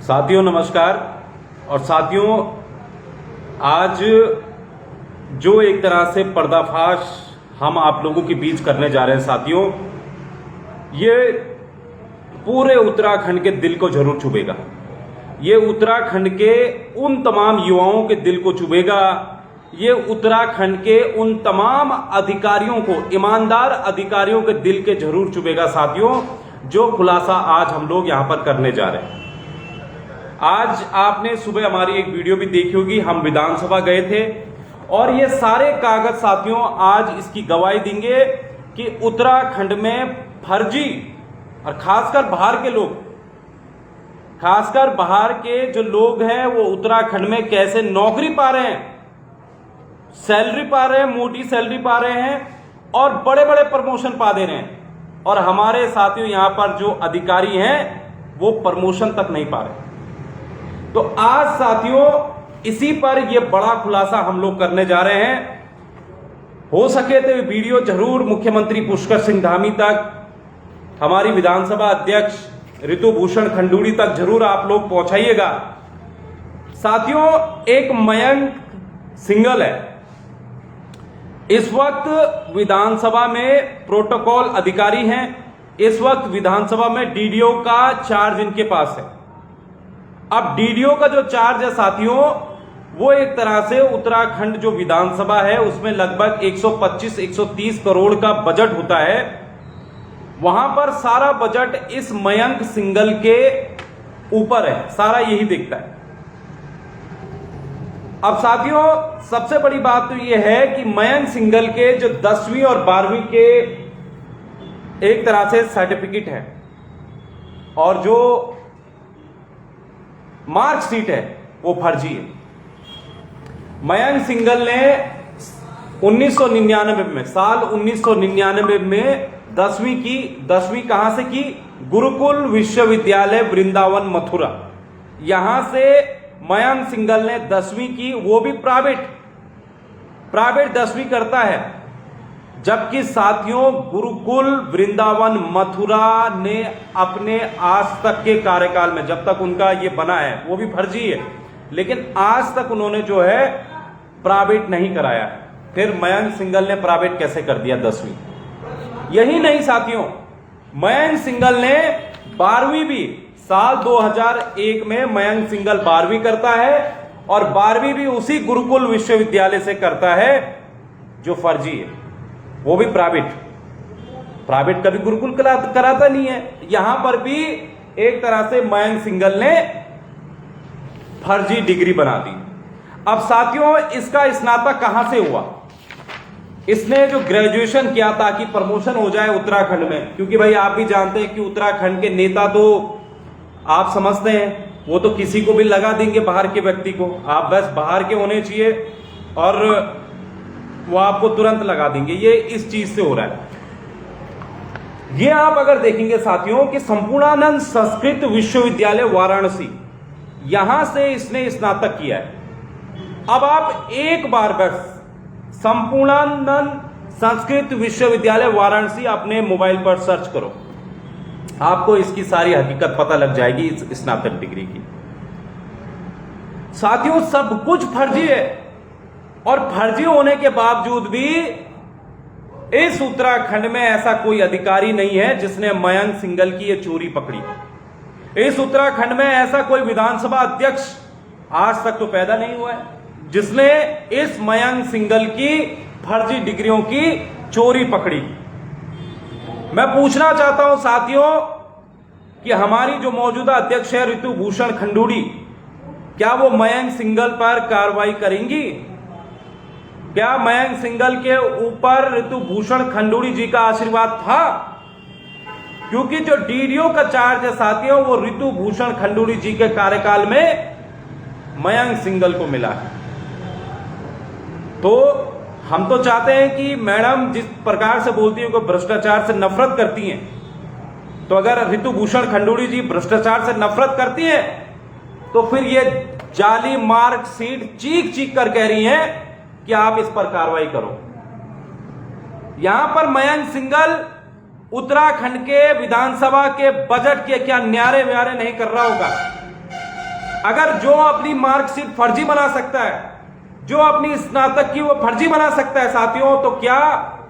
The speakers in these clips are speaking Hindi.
साथियों नमस्कार। और साथियों, आज जो एक तरह से पर्दाफाश हम आप लोगों के बीच करने जा रहे हैं साथियों, ये पूरे उत्तराखंड के दिल को जरूर चुभेगा। ये उत्तराखंड के उन तमाम युवाओं के दिल को चुभेगा। ये उत्तराखंड के उन तमाम अधिकारियों को, ईमानदार अधिकारियों के दिल के जरूर चुभेगा साथियों, जो खुलासा आज हम लोग यहां पर करने जा रहे हैं। आज आपने सुबह हमारी एक वीडियो भी देखी होगी, हम विधानसभा गए थे और ये सारे कागज साथियों आज इसकी गवाही देंगे कि उत्तराखंड में फर्जी, और खासकर बाहर के लोग, खासकर बाहर के जो लोग हैं वो उत्तराखंड में कैसे नौकरी पा रहे हैं, सैलरी पा रहे हैं, मोटी सैलरी पा रहे हैं और बड़े बड़े प्रमोशन पा दे रहे हैं। और हमारे साथियों यहां पर जो अधिकारी हैं वो प्रमोशन तक नहीं पा रहे। तो आज साथियों इसी पर यह बड़ा खुलासा हम लोग करने जा रहे हैं। हो सके तो वीडियो जरूर मुख्यमंत्री पुष्कर सिंह धामी तक, हमारी विधानसभा अध्यक्ष ऋतु भूषण खंडूड़ी तक जरूर आप लोग पहुंचाइएगा। साथियों, एक मयंक सिंगल है, इस वक्त विधानसभा में प्रोटोकॉल अधिकारी हैं। इस वक्त विधानसभा में डीडीओ का चार्ज इनके पास है। अब डीडीओ का जो चार्ज है साथियों, वो एक तरह से उत्तराखंड जो विधानसभा है उसमें लगभग 125-130 करोड़ का बजट होता है। वहां पर सारा बजट इस मयंक सिंगल के ऊपर है, सारा यही देखता है। अब साथियों सबसे बड़ी बात तो यह है कि मयंक सिंगल के जो 10वीं और 12वीं के एक तरह से सर्टिफिकेट है और जो मार्कशीट है वो फर्जी है। मयंक सिंगल ने 1999 में, साल 1999 में 10वीं कहां से की? गुरुकुल विश्वविद्यालय वृंदावन मथुरा, यहां से मयंक सिंगल ने 10वीं की, वो भी प्राइवेट 10वीं करता है। जबकि साथियों गुरुकुल वृंदावन मथुरा ने अपने आज तक के कार्यकाल में, जब तक उनका ये बना है, वो भी फर्जी है, लेकिन आज तक उन्होंने जो है प्राइवेट नहीं कराया है। फिर मयंक सिंगल ने प्राइवेट कैसे कर दिया 10वीं? यही नहीं साथियों, मयंक सिंगल ने 12वीं भी, साल 2001 में मयंक सिंगल 12वीं करता है और 12वीं भी उसी गुरुकुल विश्वविद्यालय से करता है जो फर्जी है, वो भी प्राइवेट कभी गुरुकुल कराता नहीं है। यहां पर भी एक तरह से मयंक सिंगल ने फर्जी डिग्री बना दी। अब साथियों इसका स्नातक कहां से हुआ? इसने जो ग्रेजुएशन किया ताकि प्रमोशन हो जाए उत्तराखंड में, क्योंकि भाई आप भी जानते हैं कि उत्तराखंड के नेता तो आप समझते हैं वो तो किसी को भी लगा देंगे, बाहर के व्यक्ति को। आप बस बाहर के होने चाहिए और वो आपको तुरंत लगा देंगे। ये इस चीज से हो रहा है। ये आप अगर देखेंगे साथियों कि संपूर्णानंद संस्कृत विश्वविद्यालय वाराणसी, यहां से इसने स्नातक किया है। अब आप एक बार बस संपूर्णानंद संस्कृत विश्वविद्यालय वाराणसी अपने मोबाइल पर सर्च करो, आपको इसकी सारी हकीकत पता लग जाएगी इस स्नातक डिग्री की। साथियों सब कुछ फर्जी है और फर्जी होने के बावजूद भी इस उत्तराखंड में ऐसा कोई अधिकारी नहीं है जिसने मयंक सिंगल की ये चोरी पकड़ी। इस उत्तराखंड में ऐसा कोई विधानसभा अध्यक्ष आज तक तो पैदा नहीं हुआ है जिसने इस मयंक सिंगल की फर्जी डिग्रियों की चोरी पकड़ी। मैं पूछना चाहता हूं साथियों कि हमारी जो मौजूदा अध्यक्ष है ऋतु भूषण खंडूड़ी, क्या वो मयंक सिंगल पर कार्रवाई करेंगी? क्या मयंक सिंगल के ऊपर ऋतु भूषण खंडूड़ी जी का आशीर्वाद था? क्योंकि जो डीडीओ का चार्ज है साथियों वो ऋतु भूषण खंडूड़ी जी के कार्यकाल में मयंक सिंगल को मिला है। तो हम तो चाहते हैं कि मैडम जिस प्रकार से बोलती है कि भ्रष्टाचार से नफरत करती हैं, तो अगर ऋतु भूषण खंडूड़ी जी भ्रष्टाचार से नफरत करती हैं तो फिर ये जाली मार्कशीट चीख चीख कर कह रही हैं कि आप इस पर कार्रवाई करो। यहां पर मयंक सिंगल उत्तराखंड के विधानसभा के बजट के क्या न्यारे व्यारे नहीं कर रहा होगा? अगर जो अपनी मार्कशीट फर्जी बना सकता है, जो अपनी स्नातक की वो फर्जी बना सकता है साथियों, तो क्या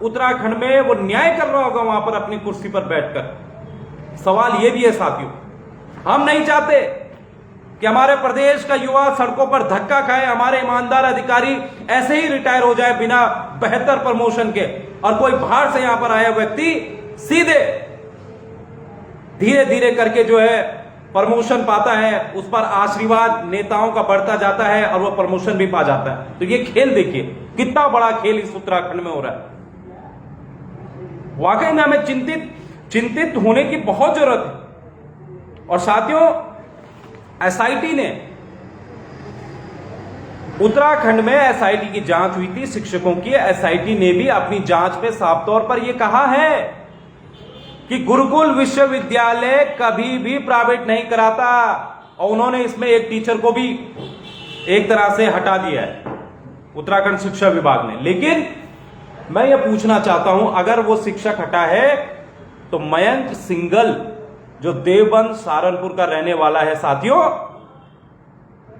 उत्तराखंड में वो न्याय कर रहा होगा वहां पर अपनी कुर्सी पर बैठकर? सवाल ये भी है साथियों। हम नहीं चाहते कि हमारे प्रदेश का युवा सड़कों पर धक्का खाए, हमारे ईमानदार अधिकारी ऐसे ही रिटायर हो जाए बिना बेहतर प्रमोशन के, और कोई बाहर से यहां पर आया व्यक्ति सीधे धीरे धीरे करके जो है प्रमोशन पाता है, उस पर आशीर्वाद नेताओं का बढ़ता जाता है और वो प्रमोशन भी पा जाता है। तो ये खेल देखिए कितना बड़ा खेल इस उत्तराखंड में हो रहा है। वाकई में हमें चिंतित होने की बहुत जरूरत है। और साथियों, एसआईटी ने उत्तराखंड में एसआईटी की जांच हुई थी शिक्षकों की। एसआईटी ने भी अपनी जांच में साफ तौर पर यह कहा है कि गुरुकुल विश्वविद्यालय कभी भी प्राइवेट नहीं कराता, और उन्होंने इसमें एक टीचर को भी एक तरह से हटा दिया है उत्तराखंड शिक्षा विभाग ने। लेकिन मैं यह पूछना चाहता हूं, अगर वो शिक्षक हटा है तो मयंक सिंगल जो देवबंद सहारनपुर का रहने वाला है साथियों,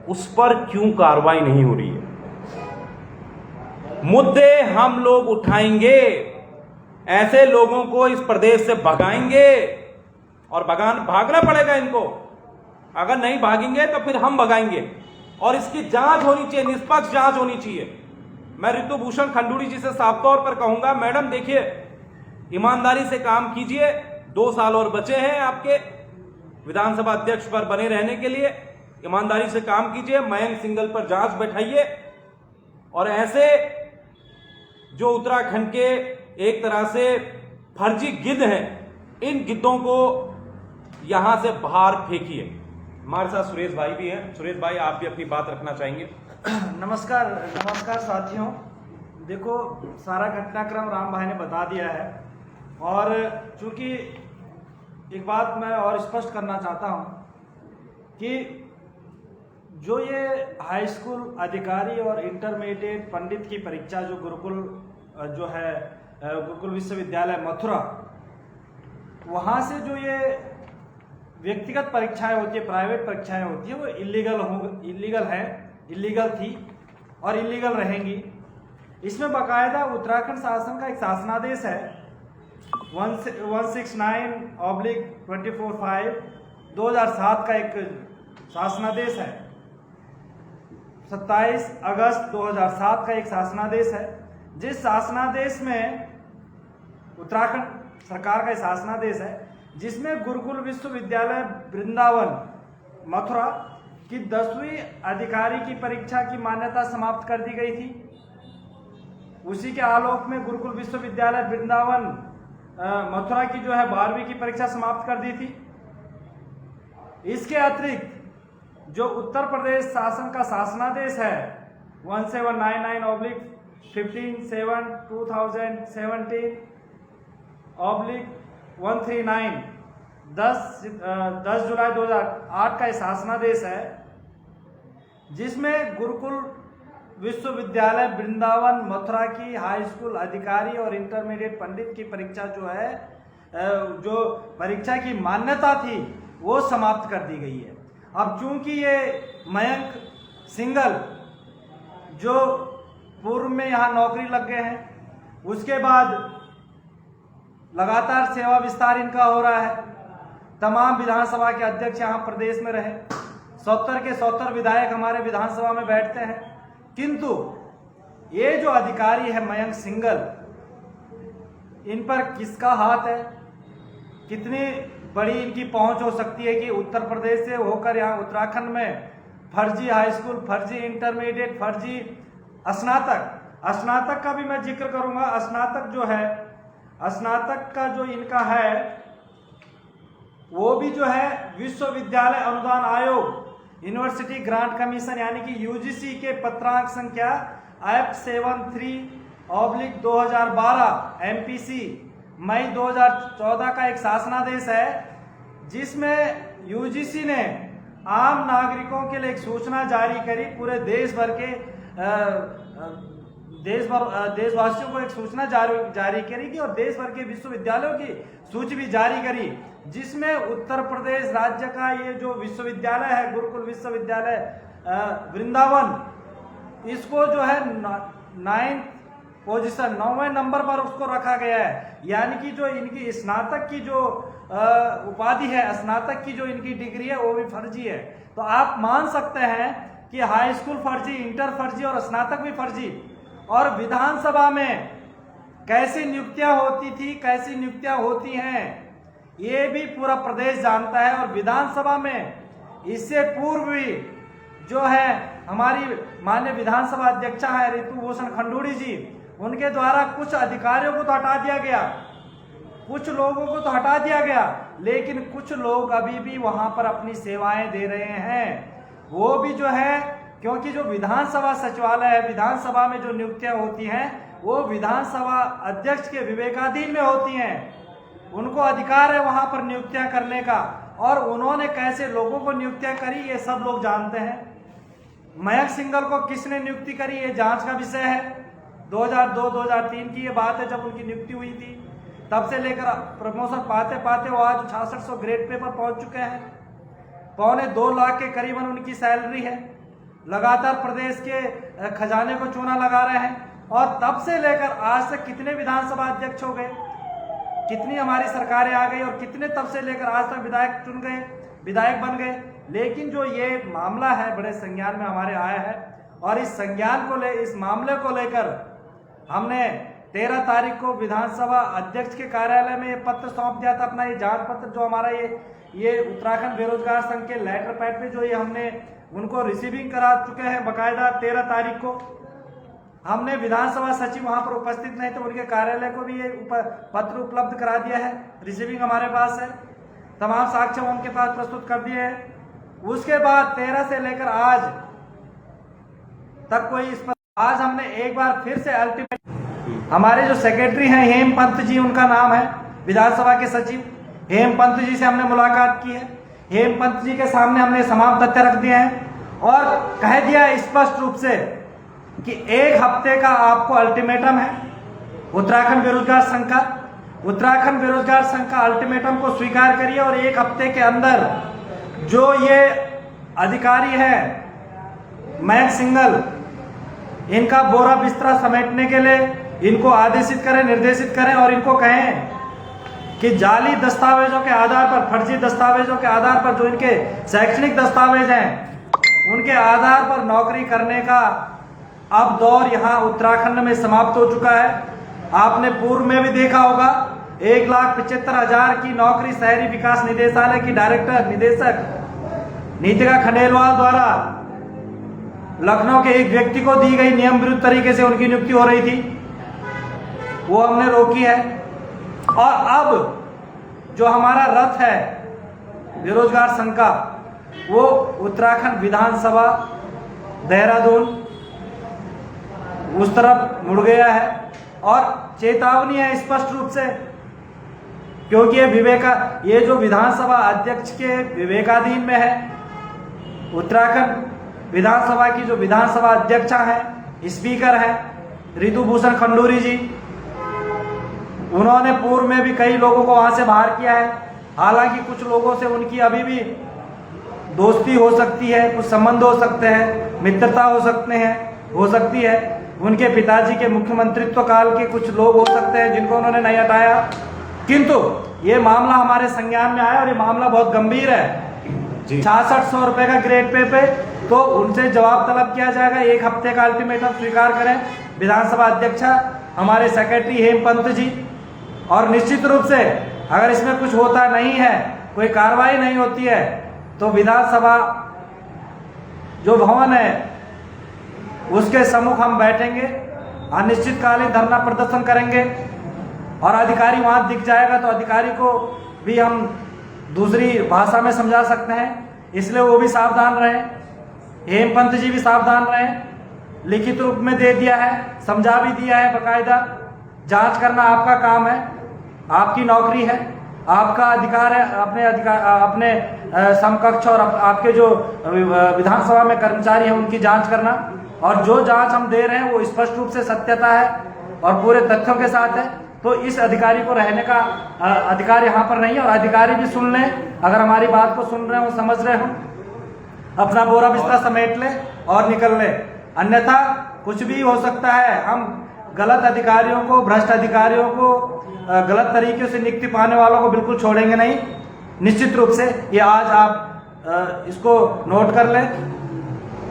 उस पर क्यों कार्रवाई नहीं हो रही है? मुद्दे हम लोग उठाएंगे, ऐसे लोगों को इस प्रदेश से भगाएंगे, और भागना पड़ेगा इनको। अगर नहीं भागेंगे तो फिर हम भगाएंगे, और इसकी जांच होनी चाहिए, निष्पक्ष जांच होनी चाहिए। मैं ऋतु भूषण खंडूड़ी जी से साफ तौर पर कहूंगा, मैडम देखिए, ईमानदारी से काम कीजिए, 2 साल और बचे हैं आपके विधानसभा अध्यक्ष पर बने रहने के लिए। ईमानदारी से काम कीजिए, मयंक सिंगल पर जांच बैठाइए, और ऐसे जो उत्तराखंड के एक तरह से फर्जी गिद्ध हैं, इन गिद्धों को यहां से बाहर फेंकिए। हमारे साथ सुरेश भाई भी हैं। सुरेश भाई, आप भी अपनी बात रखना चाहेंगे? नमस्कार साथियों। देखो, सारा घटनाक्रम राम भाई ने बता दिया है, और चूंकि एक बात मैं और स्पष्ट करना चाहता हूं कि जो ये हाई स्कूल अधिकारी और इंटरमीडिएट पंडित की परीक्षा जो गुरुकुल विश्वविद्यालय मथुरा, वहाँ से जो ये व्यक्तिगत परीक्षाएं होती है, प्राइवेट परीक्षाएं होती है, वो इलीगल थी और इलीगल रहेंगी। इसमें बाकायदा उत्तराखंड शासन का एक शासनादेश है 169/24/5 2007 का एक शासनादेश है, 27 अगस्त 2007 का एक शासनादेश है, जिस शासनादेश में उत्तराखंड सरकार का शासनादेश है, जिसमें गुरुकुल विश्वविद्यालय वृंदावन मथुरा की 10वीं अधिकारी की परीक्षा की मान्यता समाप्त कर दी गई थी। उसी के आलोक में गुरुकुल विश्वविद्यालय वृंदावन मथुरा की जो है 12वीं की परीक्षा समाप्त कर दी थी। इसके अतिरिक्त जो उत्तर प्रदेश शासन का शासनादेश है 1799/15/2017/139 10 जुलाई 2008 का शासनादेश है, जिसमें गुरुकुल विश्वविद्यालय वृंदावन मथुरा की हाई स्कूल अधिकारी और इंटरमीडिएट पंडित की परीक्षा जो है, जो परीक्षा की मान्यता थी, वो समाप्त कर दी गई है। अब चूंकि ये मयंक सिंगल जो पूर्व में यहाँ नौकरी लग गए हैं, उसके बाद लगातार सेवा विस्तार इनका हो रहा है। तमाम विधानसभा के अध्यक्ष यहाँ प्रदेश में रहे, 70 के 70 विधायक हमारे विधानसभा में बैठते हैं, किंतु ये जो अधिकारी है मयंक सिंगल, इन पर किसका हाथ है? कितनी बड़ी इनकी पहुंच हो सकती है कि उत्तर प्रदेश से होकर यहाँ उत्तराखंड में फर्जी हाई स्कूल, फर्जी इंटरमीडिएट, फर्जी स्नातक का भी मैं जिक्र करूंगा। स्नातक का जो इनका है, वो भी जो है विश्वविद्यालय अनुदान आयोग, यूनिवर्सिटी ग्रांट कमीशन यानी कि यूजीसी के पत्रांक संख्या एक्ट 73/2012 एमपीसी मई 2014 का एक शासनादेश है, जिसमें यूजीसी ने आम नागरिकों के लिए एक सूचना जारी करी पूरे देश भर के देशवासियों को एक सूचना जारी करी और देश भर के विश्वविद्यालयों की सूची भी जारी करी, जिसमें उत्तर प्रदेश राज्य का ये जो विश्वविद्यालय है गुरुकुल विश्वविद्यालय वृंदावन, इसको जो है 9th पोजीशन 9वें नंबर पर उसको रखा गया है। यानी कि जो इनकी स्नातक की जो उपाधि है, स्नातक की जो इनकी डिग्री है वो भी फर्जी है। तो आप मान सकते हैं कि हाई स्कूल फर्जी, इंटर फर्जी और स्नातक भी फर्जी। और विधानसभा में कैसी नियुक्तियां होती थी, कैसी नियुक्तियां होती हैं, ये भी पूरा प्रदेश जानता है। और विधानसभा में इससे पूर्व भी जो है हमारी माननीय विधानसभा अध्यक्षा है रितु भूषण खंडूड़ी जी, उनके द्वारा कुछ अधिकारियों को तो हटा दिया गया, कुछ लोगों को तो हटा दिया गया, लेकिन कुछ लोग अभी भी वहां पर अपनी सेवाएं दे रहे हैं। वो भी जो है, क्योंकि जो विधानसभा सचिवालय है, विधानसभा में जो नियुक्तियां होती हैं वो विधानसभा अध्यक्ष के विवेकाधीन में होती हैं। उनको अधिकार है वहां पर नियुक्तियां करने का, और उन्होंने कैसे लोगों को नियुक्तियां करी ये सब लोग जानते हैं। मयंक सिंघल को किसने नियुक्ति करी ये जांच का विषय है। 2002-2003 की ये बात है जब उनकी नियुक्ति हुई थी। तब से लेकर प्रमोशन पाते पाते वो आज 6600 ग्रेड पे पर पहुंच चुके हैं। 2.25 लाख के करीबन उनकी सैलरी है। लगातार प्रदेश के खजाने को चूना लगा रहे हैं। और तब से लेकर आज तक कितने विधानसभा अध्यक्ष हो गए, कितनी हमारी सरकारें आ गई, और कितने तब से लेकर आज तक विधायक चुन गए, विधायक बन गए। लेकिन जो ये मामला है बड़े संज्ञान में हमारे आया है, और इस संज्ञान को इस मामले को लेकर हमने 13 तारीख को विधानसभा अध्यक्ष के कार्यालय में ये पत्र सौंप दिया था, अपना ये जांच पत्र जो हमारा ये उत्तराखंड बेरोजगार संघ के लेटर पैड पे जो ये हमने उनको रिसीविंग करा चुके हैं बकायदा। 13 तारीख को हमने विधानसभा सचिव वहां पर उपस्थित नहीं थे, उनके कार्यालय को भी ये पत्र उपलब्ध करा दिया है, रिसीविंग हमारे पास है, तमाम साक्ष्य उनके पास प्रस्तुत कर दिए हैं। उसके बाद 13 से लेकर आज तक कोई इस पर, आज हमने एक बार फिर से अल्टीमेट, हमारे जो सेक्रेटरी हैं हेमपंत जी उनका नाम है, विधानसभा के सचिव हेमपंत जी से हमने मुलाकात की है। हेमपंत जी के सामने हमने तमाम तथ्य रख दिए हैं और कह दिया है स्पष्ट रूप से कि 1 हफ्ते का आपको अल्टीमेटम है उत्तराखंड बेरोजगार संघ का। उत्तराखंड बेरोजगार संघ का अल्टीमेटम को स्वीकार करिए और 1 हफ्ते के अंदर जो ये अधिकारी है मयंक सिंघल, इनका बोरा बिस्तरा समेटने के लिए इनको आदेशित करें, निर्देशित करें और इनको कहें कि जाली दस्तावेजों के आधार पर, फर्जी दस्तावेजों के आधार पर, जो इनके शैक्षणिक दस्तावेज हैं उनके आधार पर नौकरी करने का अब दौर यहाँ उत्तराखंड में समाप्त हो चुका है। आपने पूर्व में भी देखा होगा 1,75,000 की नौकरी शहरी विकास निदेशालय की डायरेक्टर निदेशक नीतिका खंडेलवाल द्वारा लखनऊ के एक व्यक्ति को दी गई, नियम विरुद्ध तरीके से उनकी नियुक्ति हो रही थी, वो हमने रोकी है। और अब जो हमारा रथ है बेरोजगार संघ का, वो उत्तराखंड विधानसभा देहरादून उस तरफ मुड़ गया है और चेतावनी है स्पष्ट रूप से, क्योंकि ये जो विधानसभा अध्यक्ष के विवेकाधीन में है। उत्तराखंड विधानसभा की जो विधानसभा अध्यक्षा है, स्पीकर है रितु भूषण खंडूरी जी, उन्होंने पूर्व में भी कई लोगों को वहां से बाहर किया है। हालांकि कुछ लोगों से उनकी अभी भी दोस्ती हो सकती है, कुछ संबंध हो सकते हैं, मित्रता हो सकती है। उनके पिताजी के मुख्यमंत्रित्व काल के कुछ लोग हो सकते हैं जिनको उन्होंने नहीं हटाया, किंतु ये मामला हमारे संज्ञान में आया और ये मामला बहुत गंभीर है। 6600 रुपए का ग्रेड पे तो उनसे जवाब तलब किया जाएगा। 1 हफ्ते का अल्टीमेटम स्वीकार करें विधानसभा अध्यक्षा, हमारे सेक्रेटरी हेमपंत जी, और निश्चित रूप से अगर इसमें कुछ होता नहीं है, कोई कार्रवाई नहीं होती है, तो विधानसभा जो भवन है उसके सम्मुख हम बैठेंगे, अनिश्चितकालीन धरना प्रदर्शन करेंगे और अधिकारी वहां दिख जाएगा तो अधिकारी को भी हम दूसरी भाषा में समझा सकते हैं, इसलिए वो भी सावधान रहे, हेमपंत जी भी सावधान रहे। लिखित रूप में दे दिया है, समझा भी दिया है बकायदा। जांच करना आपका काम है, आपकी नौकरी है, आपका अधिकार है अपने समकक्ष और आपके जो विधानसभा में कर्मचारी हैं उनकी जांच करना। और जो जांच हम दे रहे हैं वो स्पष्ट रूप से सत्यता है और पूरे तथ्यों के साथ है। तो इस अधिकारी को रहने का अधिकार यहाँ पर नहीं है। और अधिकारी भी सुन लें, अगर हमारी बात को सुन रहे हो, समझ रहे हो, अपना बोरा बिस्तर समेट ले और निकल ले, अन्यथा कुछ भी हो सकता है। हम गलत अधिकारियों को, भ्रष्ट अधिकारियों को, गलत तरीके से नियुक्ति पाने वालों को बिल्कुल छोड़ेंगे नहीं, निश्चित रूप से। ये आज आप इसको नोट कर लें।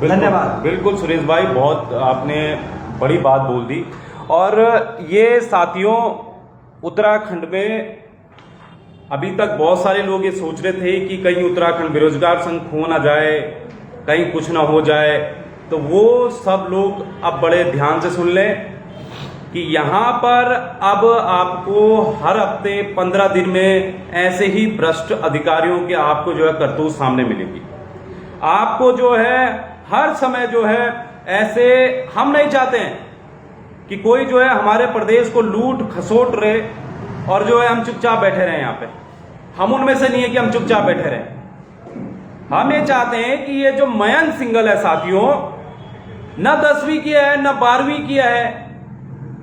धन्यवाद। बिल्कुल सुरेश भाई, बहुत आपने बड़ी बात बोल दी। और ये साथियों, उत्तराखंड में अभी तक बहुत सारे लोग ये सोच रहे थे कि कहीं उत्तराखंड बेरोजगार संघ खो ना जाए, कहीं कुछ ना हो जाए। तो वो सब लोग अब बड़े ध्यान से सुन लें कि यहाँ पर अब आपको हर हफ्ते 15 दिन में ऐसे ही भ्रष्ट अधिकारियों के आपको जो है करतूत सामने मिलेगी। आपको जो है हर समय जो है ऐसे, हम नहीं चाहते हैं कि कोई जो है हमारे प्रदेश को लूट खसोट रहे और जो है हम चुपचाप बैठे रहे। यहाँ पे हम उनमें से नहीं है कि हम चुपचाप बैठे रहे। हम ये चाहते हैं कि ये जो मयंक सिंघल है साथियों, न 10वीं किया है, न 12वीं किया है,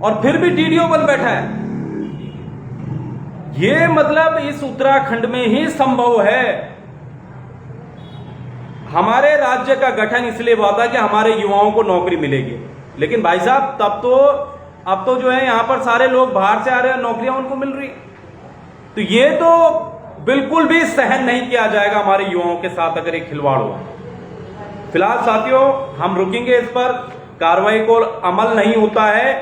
और फिर भी डीडीओ बन बैठा है। ये मतलब इस उत्तराखंड में ही संभव है। हमारे राज्य का गठन इसलिए हुआ था कि हमारे युवाओं को नौकरी मिलेगी, लेकिन भाई साहब अब तो जो है यहां पर सारे लोग बाहर से आ रहे हैं, नौकरियां उनको मिल रही। तो ये तो बिल्कुल भी सहन नहीं किया जाएगा हमारे युवाओं के साथ अगर एक खिलवाड़ हुआ। फिलहाल साथियों, हम रुकेंगे इस पर, कार्रवाई को अमल नहीं होता है।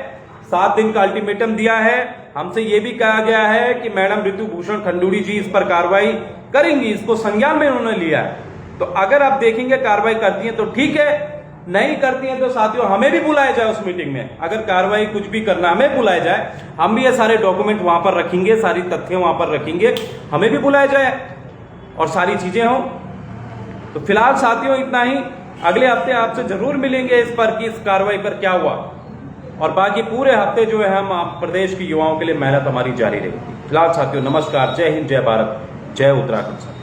7 दिन का अल्टीमेटम दिया है। हमसे यह भी कहा गया है कि मैडम ऋतु भूषण खंडूड़ी जी इस पर कार्रवाई करेंगी, इसको संज्ञान में उन्होंने लिया है। तो अगर आप देखेंगे कार्रवाई करती हैं तो ठीक है, नहीं करती हैं तो साथियों हमें भी बुलाया जाए उस मीटिंग में। अगर कार्रवाई कुछ भी करना हमें बुलाया जाए, हम भी ये सारे डॉक्यूमेंट वहां पर रखेंगे, सारी तथ्य वहां पर रखेंगे, हमें भी बुलाया जाए और सारी चीजें हों। तो फिलहाल साथियों इतना ही। अगले हफ्ते आपसे जरूर मिलेंगे इस पर कि इस कार्रवाई पर क्या हुआ, और बाकी पूरे हफ्ते जो है हम प्रदेश के युवाओं के लिए मेहनत हमारी जारी रहेगी। फिलहाल साथियों नमस्कार, जय हिंद, जय भारत, जय उत्तराखंड।